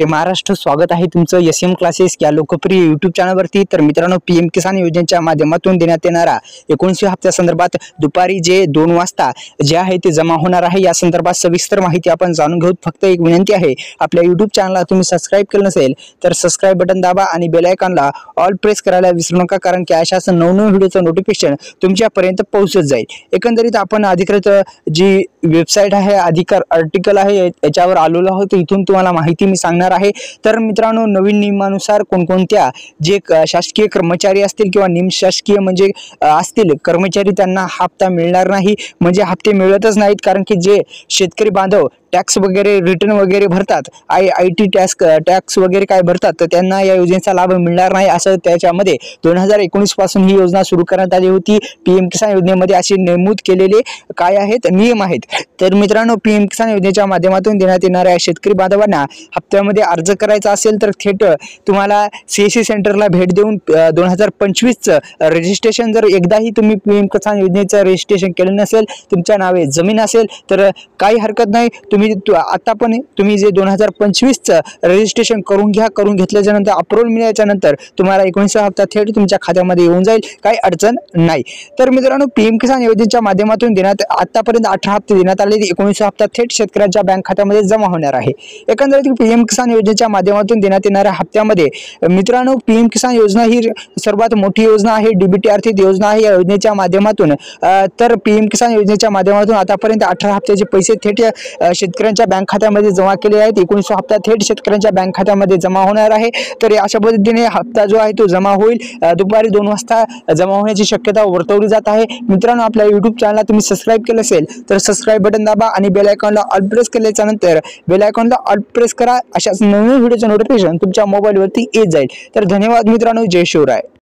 महाराष्ट्र स्वागत आहे तुमचं एसएम क्लासेस या लोकप्रिय यूट्यूब चॅनलवरती। तर मित्रांनो, पीएम किसान योजनेच्या माध्यमातून देण्यात येणारा 19व्या हप्त्यासंदर्भात दुपारी जे 2 वाजता जे आहे ते जमा होणार आहे, या संदर्भात सविस्तर माहिती आपण जाणून घेऊ। फक्त एक विनंती आहे, आपल्या यूट्यूब चॅनलला तुम्ही सबस्क्राइब केलं नसेल तर सबस्क्राइब बटन दाबा आणि बेल आयकॉनला ऑल प्रेस करायला विसरू नका, कारण की अशाच नवनवीन व्हिडिओचं नोटिफिकेशन तुमच्यापर्यंत पोहोचत जाईल। एकंदरीत आपण अधिकृत जी वेबसाईट आहे, अधिकार आर्टिकल आहे, याच्यावर आलेलो आहोत। इथून तुम्हाला माहिती मी सांगणार आहे। तर मित्रांनो, नवीन नियमानुसार कोणकोणत्या जे शासकीय कर्मचारी असतील किंवा निमशासकीय म्हणजे असतील कर्मचारी, त्यांना हप्ता मिळणार नाही, म्हणजे हप्ते मिळतच नाहीत। कारण की जे शेतकरी बांधव टॅक्स वगैरे रिटर्न वगैरे भरतात, आयटी टॅक्स वगैरे काय भरतात, तर त्यांना या योजनेचा लाभ मिळणार नाही, असं त्याच्यामध्ये 2019 पासून ही योजना सुरू करण्यात आली होती। पीएम किसान योजनेमध्ये असे नमूद केलेले काय आहेत, नियम आहेत। तर मित्रांनो, पीएम किसान योजनेच्या माध्यमातून देण्यात येणाऱ्या शेतकरी बांधवांना हप्त्यामध्ये अर्ज करायचा असेल तर थेट तुम्हाला सीएससी सेंटरला भेट देऊन 2025 रजिस्ट्रेशन, जर एकदाही तुम्ही पीएम किसान योजनेचं रजिस्ट्रेशन केलं नसेल, तुमच्या नावे जमीन असेल तर काही हरकत नाही, तुम्ही आता पण तुम्ही जे 2025 रजिस्ट्रेशन करून घ्या। करून घेतल्याच्या नंतर अप्रूव्हल मिळाल्याच्या नंतर तुम्हाला 19 हप्ता थेट तुमच्या खात्यामध्ये येऊन जाईल, काही अडचण नाही। तर मित्रांनो, पीएम किसान योजनेच्या माध्यमातून देण्यात आतापर्यंत 18 हप्ते देण्यात आले, 19 हप्ता थेट शेतकऱ्यांच्या बँक खात्यामध्ये जमा होणार आहे। एकंदरीत पीएम किसान योजनेच्या माध्यमातून देण्यात येणाऱ्या हप्त्यामध्ये मित्रांनो, पीएम किसान योजना ही सर्वात मोठी योजना आहे, डीबीटी आर्थिक योजना आहे। या योजनेच्या माध्यमातून तर पीएम किसान योजनेच्या माध्यमातून आतापर्यंत 18 हप्त्याचे पैसे थेट शेतकऱ्यांच्या बँक खात्यामध्ये जमा केले आहेत। 19 हप्ता थेट शेतकऱ्यांच्या बँक खात्यामध्ये जमा होणार आहे। तर अशा पद्धतीने हप्ता जो आहे तो जमा होईल, दुपारी 2 वाजता जमा होण्याची शक्यता वर्तवली जात आहे। मित्रांनो, आपल्या यूट्यूब चॅनलला तुम्ही सबस्क्राइब केलं असेल तर सबस्क्राइब बटन दाबा आणि बेल आयकॉनला ऑल प्रेस केल्याच्या नंतर बेल आयकॉनला ऑल प्रेस करा, अशाच नवीन व्हिडिओचं नोटिफिकेशन तुमच्या मोबाईलवरती येत जाईल। तर धन्यवाद मित्रांनो, जय शिवराय।